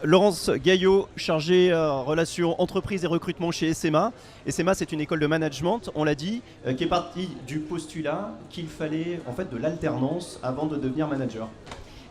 Laurence Gaillot, chargée relations entreprises et recrutement chez SMA. SMA, c'est une école de management, on l'a dit, qui est partie du postulat qu'il fallait en fait de l'alternance avant de devenir manager.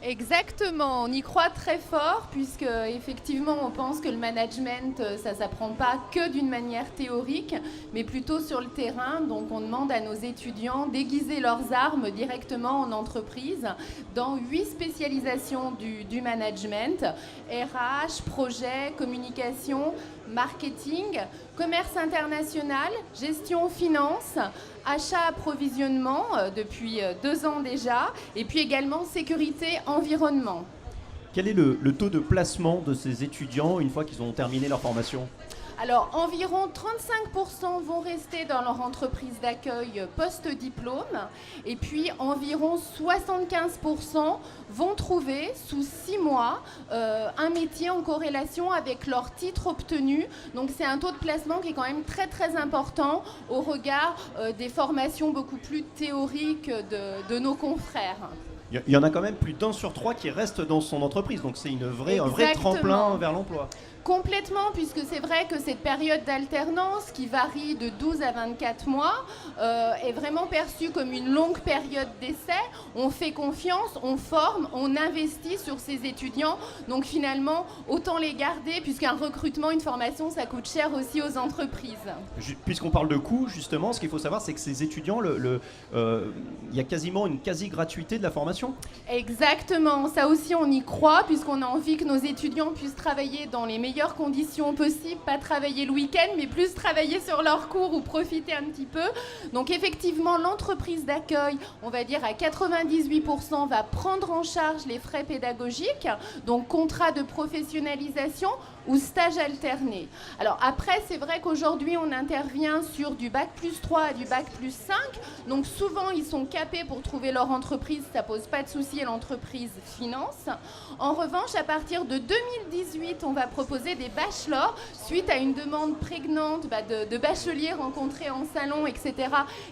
Exactement, on y croit très fort puisque effectivement on pense que le management ça s'apprend pas que d'une manière théorique mais plutôt sur le terrain. Donc on demande à nos étudiants d'aiguiser leurs armes directement en entreprise dans 8 spécialisations du management: RH, projet, communication, marketing, commerce international, gestion, finance, achat, approvisionnement depuis 2 ans déjà, et puis également sécurité, environnement. Quel est le taux de placement de ces étudiants une fois qu'ils ont terminé leur formation ? Alors, environ 35% vont rester dans leur entreprise d'accueil post-diplôme et puis environ 75% vont trouver sous 6 mois un métier en corrélation avec leur titre obtenu. Donc, c'est un taux de placement qui est quand même très très important au regard des formations beaucoup plus théoriques de nos confrères. Il y en a quand même plus d'1 sur 3 qui reste dans son entreprise, donc c'est un vrai tremplin vers l'emploi. Complètement, puisque c'est vrai que cette période d'alternance qui varie de 12 à 24 mois est vraiment perçue comme une longue période d'essai. On fait confiance, on forme, on investit sur ces étudiants. Donc finalement, autant les garder, puisqu'un recrutement, une formation, ça coûte cher aussi aux entreprises. Puisqu'on parle de coûts, justement, ce qu'il faut savoir, c'est que ces étudiants, il y a quasiment une quasi-gratuité de la formation. Exactement, ça aussi on y croit, puisqu'on a envie que nos étudiants puissent travailler dans les meilleures conditions possibles, pas travailler le week-end, mais plus travailler sur leurs cours ou profiter un petit peu. Donc effectivement, l'entreprise d'accueil, on va dire à 98%, va prendre en charge les frais pédagogiques, donc contrat de professionnalisation ou stage alterné. Alors après, c'est vrai qu'aujourd'hui, on intervient sur du bac plus 3 à du bac plus 5. Donc souvent, ils sont capés pour trouver leur entreprise. Ça pose pas de souci, et l'entreprise finance. En revanche, à partir de 2018, on va proposer des bachelors suite à une demande prégnante de bacheliers rencontrés en salon, etc.,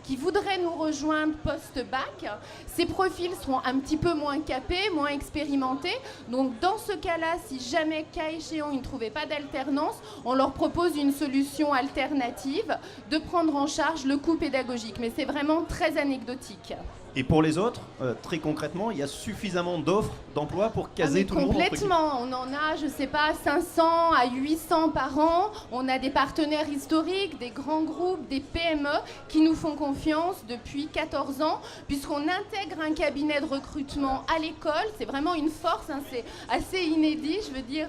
qui voudraient nous rejoindre post-bac. Ces profils seront un petit peu moins capés, moins expérimentés. Donc dans ce cas-là, si jamais, cas échéant, ils ne trouvaient pas d'alternance, on leur propose une solution alternative de prendre en charge le coût pédagogique. Mais c'est vraiment très anecdotique. Et pour les autres, très concrètement, il y a suffisamment d'offres d'emploi pour caser tout le monde. Complètement, on en a, je sais pas, 500 à 800 par an. On a des partenaires historiques, des grands groupes, des PME qui nous font confiance depuis 14 ans, puisqu'on intègre un cabinet de recrutement à l'école. C'est vraiment une force, hein, c'est assez inédit, je veux dire,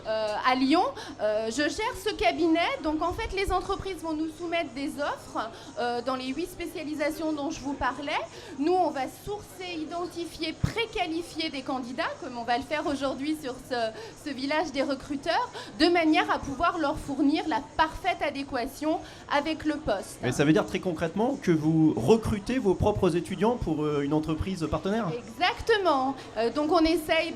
à Lyon. Je gère ce cabinet, donc en fait, les entreprises vont nous soumettre des offres dans les 8 spécialisations dont je vous parlais. Nous, on va sourcer, identifier, préqualifier des candidats, comme on va le faire aujourd'hui sur ce village des recruteurs, de manière à pouvoir leur fournir la parfaite adéquation avec le poste. Mais ça veut dire très concrètement que vous recrutez vos propres étudiants pour une entreprise partenaire ? Exactement. Donc on essaye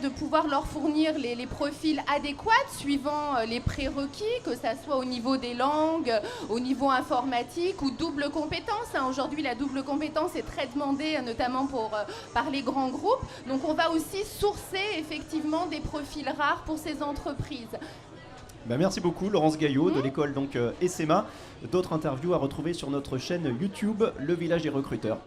de pouvoir leur fournir les profils adéquats suivant les prérequis, que ça soit au niveau des langues, au niveau informatique ou double compétence. Aujourd'hui, la double compétence est très demandée, notamment par les grands groupes. Donc on va aussi sourcer effectivement des profils rares pour ces entreprises. Merci beaucoup Laurence Gaillot de l'école SMA. D'autres interviews à retrouver sur notre chaîne YouTube Le Village des Recruteurs.